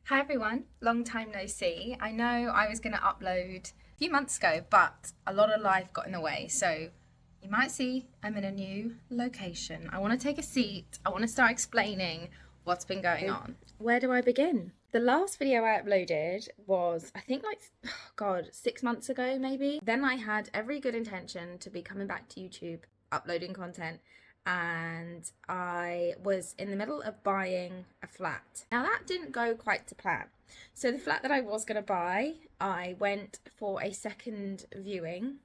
Hi everyone, long time no see. I know I was going to upload a few months ago, but a lot of life got in the way. So you might see I'm in a new location. I want to take a seat. I want to start explaining what's been going on. Where do I begin? The last video I uploaded was, I think like, oh God, 6 months ago maybe. Then I had every good intention to be coming back to YouTube, uploading content, and I was in the middle of buying a flat. Now that didn't go quite to plan. So the flat that I was going to buy, I went for a second viewing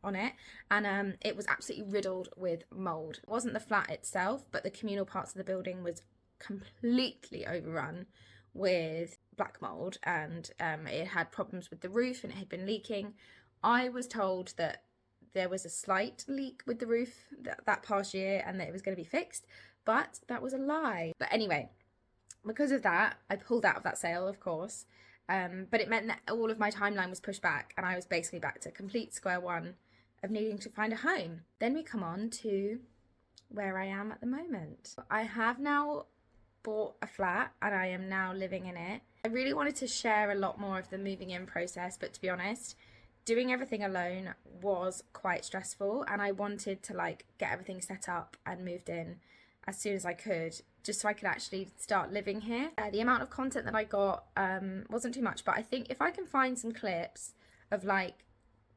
on it, and it was absolutely riddled with mold. It wasn't the flat itself, but the communal parts of the building was completely overrun with black mold, and it had problems with the roof and it had been leaking. I was told that there was a slight leak with the roof that past year and that it was going to be fixed, but that was a lie. But anyway, because of that, I pulled out of that sale, of course, but it meant that all of my timeline was pushed back and I was basically back to complete square one of needing to find a home. Then we come on to where I am at the moment. I have now bought a flat and I am now living in it. I really wanted to share a lot more of the moving in process, but to be honest, doing everything alone was quite stressful, and I wanted to like get everything set up and moved in as soon as I could, just so I could actually start living here. The amount of content that I got wasn't too much, but I think if I can find some clips of like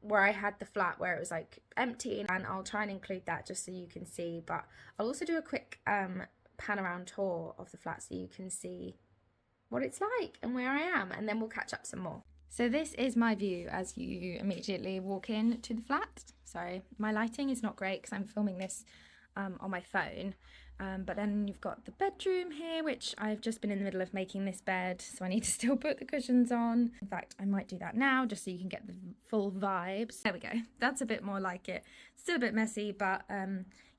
where I had the flat where it was like empty, and I'll try and include that just so you can see. But I'll also do a quick pan around tour of the flat so you can see what it's like and where I am, and then we'll catch up some more. So this is my view as you immediately walk in to the flat. Sorry, my lighting is not great because I'm filming this on my phone. But then you've got the bedroom here, which I've just been in the middle of making this bed, so I need to still put the cushions on. In fact, I might do that now just so you can get the full vibes. There we go. That's a bit more like it. Still a bit messy, but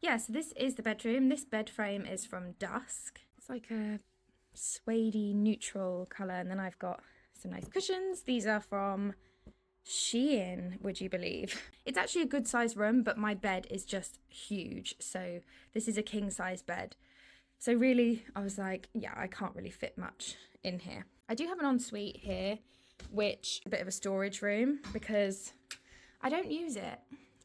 yeah, so this is the bedroom. This bed frame is from Dusk. It's like a suede neutral colour, and then I've got some nice cushions. These are from Shein, would you believe? It's actually a good size room, but my bed is just huge. So this is a king size bed. So really, I was like, yeah, I can't really fit much in here. I do have an ensuite here, which is a bit of a storage room because I don't use it.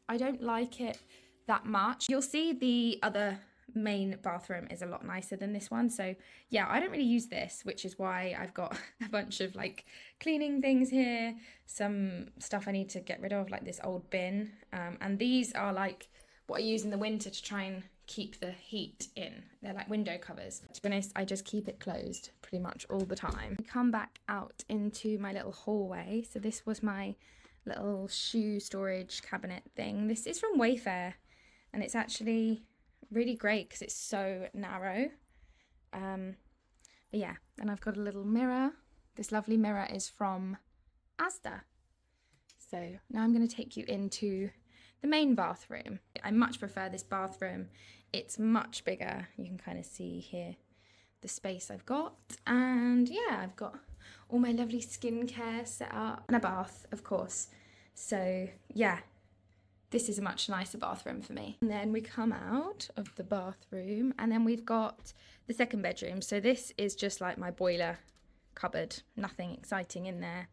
I don't like it that much. You'll see the other main bathroom is a lot nicer than this one, so yeah, I don't really use this, which is why I've got a bunch of like cleaning things here, some stuff I need to get rid of, like this old bin, and these are like what I use in the winter to try and keep the heat in. They're like window covers. To be honest, I just keep it closed pretty much all the time. I come back out into my little hallway. So this was my little shoe storage cabinet thing. This is from Wayfair, and it's actually really great because it's so narrow. But yeah, and I've got a little mirror. This lovely mirror is from Asda. So now I'm going to take you into the main bathroom. I much prefer this bathroom. It's much bigger. You can kind of see here the space I've got. And yeah, I've got all my lovely skincare set up and a bath, of course. So yeah, this is a much nicer bathroom for me. And then we come out of the bathroom and then we've got the second bedroom. So this is just like my boiler cupboard, nothing exciting in there.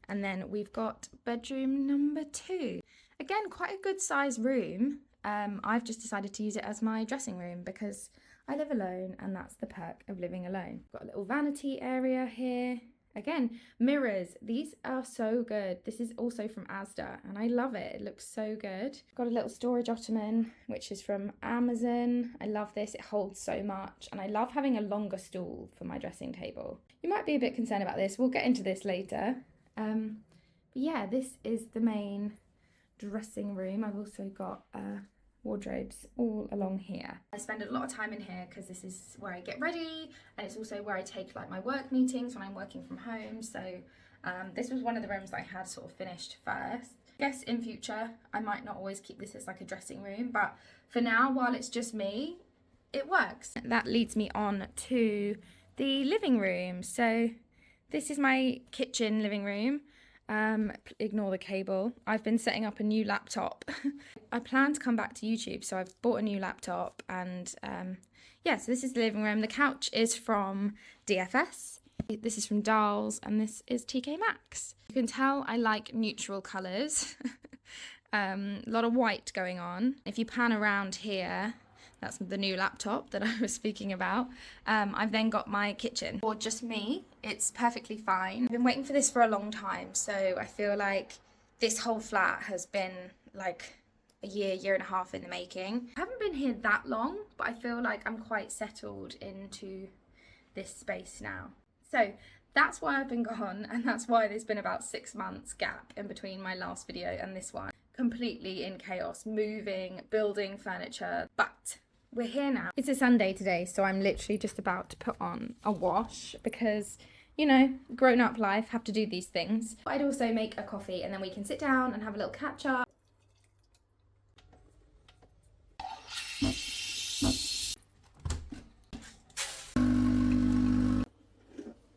And then we've got bedroom number 2. Again, quite a good size room. I've just decided to use it as my dressing room because I live alone and that's the perk of living alone. Got a little vanity area here. Again, mirrors, these are so good. This is also from Asda and I love it. It looks so good. Got a little storage ottoman, which is from Amazon. I love this, it holds so much. And I love having a longer stool for my dressing table. You might be a bit concerned about this. We'll get into this later. But yeah, this is the main dressing room. I've also got wardrobes all along here. I spend a lot of time in here because this is where I get ready, and it's also where I take like my work meetings when I'm working from home. So this was one of the rooms that I had sort of finished first. I guess in future I might not always keep this as like a dressing room, but for now, while it's just me, it works. That leads me on to the living room. So this is my kitchen living room. Ignore the cable. I've been setting up a new laptop. I plan to come back to YouTube, so I've bought a new laptop, and yeah, so this is the living room. The couch is from DFS. This is from Darls and this is TK Maxx. You can tell I like neutral colours. A lot of white going on. If you pan around here, that's the new laptop that I was speaking about. I've then got my kitchen. For just me, it's perfectly fine. I've been waiting for this for a long time, so I feel like this whole flat has been like a year and a half in the making. I haven't been here that long, but I feel like I'm quite settled into this space now. So that's why I've been gone, and that's why there's been about 6 months gap in between my last video and this one. Completely in chaos, moving, building furniture, but we're here now. It's a Sunday today, so I'm literally just about to put on a wash because, you know, grown up life, have to do these things. I'd also make a coffee and then we can sit down and have a little catch up.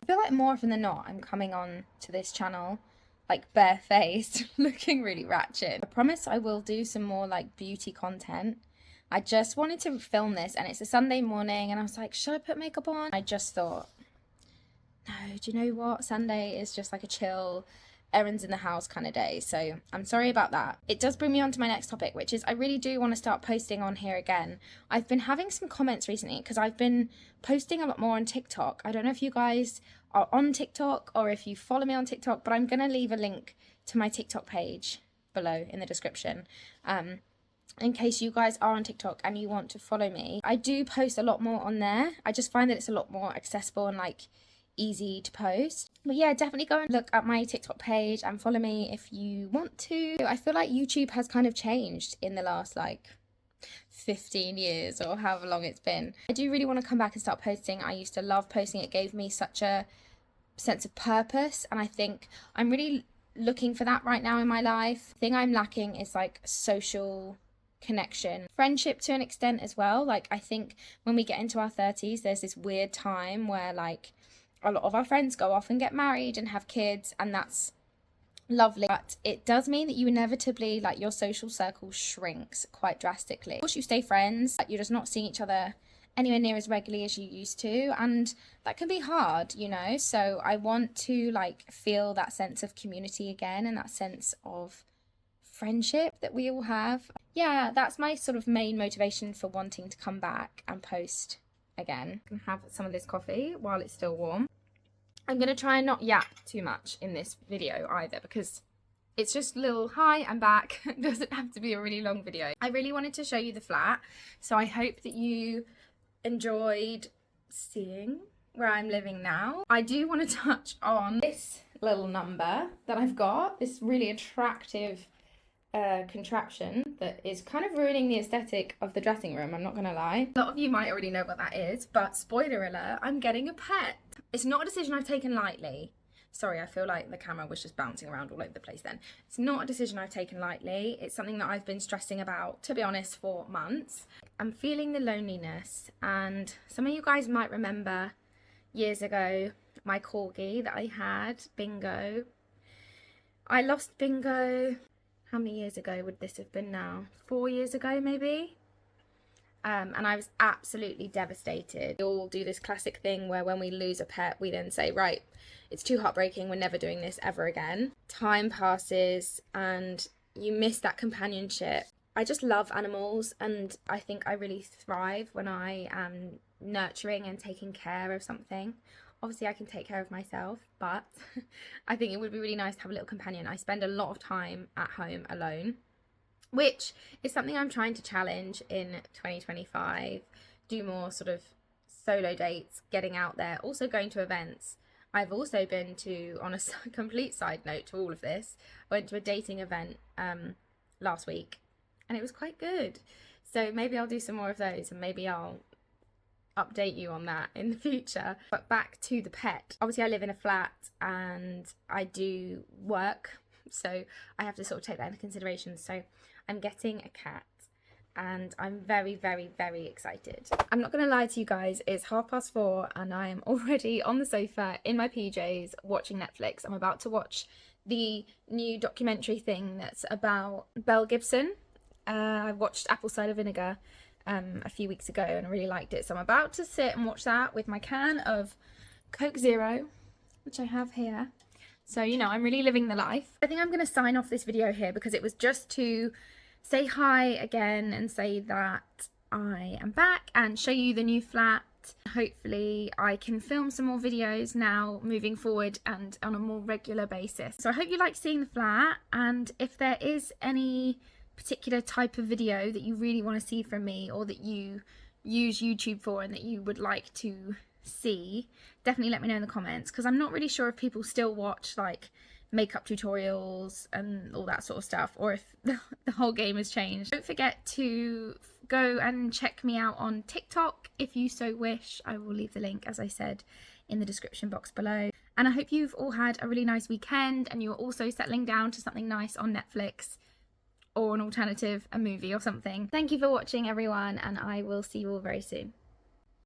I feel like more often than not, I'm coming on to this channel like barefaced, looking really ratchet. I promise I will do some more like beauty content. I just wanted to film this and it's a Sunday morning and I was like, should I put makeup on? I just thought, no, do you know what? Sunday is just like a chill, errands in the house kind of day. So I'm sorry about that. It does bring me on to my next topic, which is I really do want to start posting on here again. I've been having some comments recently because I've been posting a lot more on TikTok. I don't know if you guys are on TikTok or if you follow me on TikTok, but I'm going to leave a link to my TikTok page below in the description. In case you guys are on TikTok and you want to follow me. I do post a lot more on there. I just find that it's a lot more accessible and like easy to post. But yeah, definitely go and look at my TikTok page and follow me if you want to. I feel like YouTube has kind of changed in the last like 15 years or however long it's been. I do really want to come back and start posting. I used to love posting. It gave me such a sense of purpose, and I think I'm really looking for that right now in my life. The thing I'm lacking is like social connection, friendship to an extent as well. Like I think when we get into our 30s, there's this weird time where like a lot of our friends go off and get married and have kids, and that's lovely, but it does mean that you inevitably, like, your social circle shrinks quite drastically. Of course you stay friends, but you're just not seeing each other anywhere near as regularly as you used to, and that can be hard, you know. So I want to like feel that sense of community again and that sense of friendship that we all have. Yeah, that's my sort of main motivation for wanting to come back and post again. I can have some of this coffee while it's still warm. I'm going to try and not yap too much in this video either because it's just a little hi, I'm back. It doesn't have to be a really long video. I really wanted to show you the flat, so I hope that you enjoyed seeing where I'm living now. I do want to touch on this little number that I've got, this really attractive contraption that is kind of ruining the aesthetic of the dressing room, I'm not gonna lie. A lot of you might already know what that is, but spoiler alert, I'm getting a pet. It's not a decision I've taken lightly. Sorry, I feel like the camera was just bouncing around all over the place then. It's not a decision I've taken lightly. It's something that I've been stressing about, to be honest, for months. I'm feeling the loneliness, and some of you guys might remember years ago my corgi that I had, Bingo. I lost Bingo. How many years ago would this have been now? 4 years ago, maybe? And I was absolutely devastated. We all do this classic thing where when we lose a pet, we then say, right, it's too heartbreaking, we're never doing this ever again. Time passes and you miss that companionship. I just love animals, and I think I really thrive when I am nurturing and taking care of something. Obviously I can take care of myself, but I think it would be really nice to have a little companion. I spend a lot of time at home alone, which is something I'm trying to challenge in 2025. Do more sort of solo dates, getting out there, also going to events. I've also been to, on a complete side note to all of this, I went to a dating event last week and it was quite good. So maybe I'll do some more of those, and maybe I'll update you on that in the future. But back to the pet. Obviously I live in a flat and I do work, so I have to sort of take that into consideration. So I'm getting a cat and I'm very, very, very excited. I'm not gonna lie to you guys, it's 4:30 and I am already on the sofa in my PJs watching Netflix. I'm about to watch the new documentary thing that's about Belle Gibson. I watched Apple Cider Vinegar a few weeks ago and I really liked it, so I'm about to sit and watch that with my can of Coke Zero which I have here. So, you know, I'm really living the life. I think I'm going to sign off this video here because it was just to say hi again and say that I am back and show you the new flat. Hopefully I can film some more videos now moving forward and on a more regular basis. So I hope you like seeing the flat, and if there is any particular type of video that you really want to see from me, or that you use YouTube for and that you would like to see, definitely let me know in the comments, because I'm not really sure if people still watch like makeup tutorials and all that sort of stuff, or if the whole game has changed. Don't forget to go and check me out on TikTok if you so wish. I will leave the link, as I said, in the description box below. And I hope you've all had a really nice weekend and you're also settling down to something nice on Netflix, or an alternative, a movie or something. Thank you for watching, everyone, and I will see you all very soon.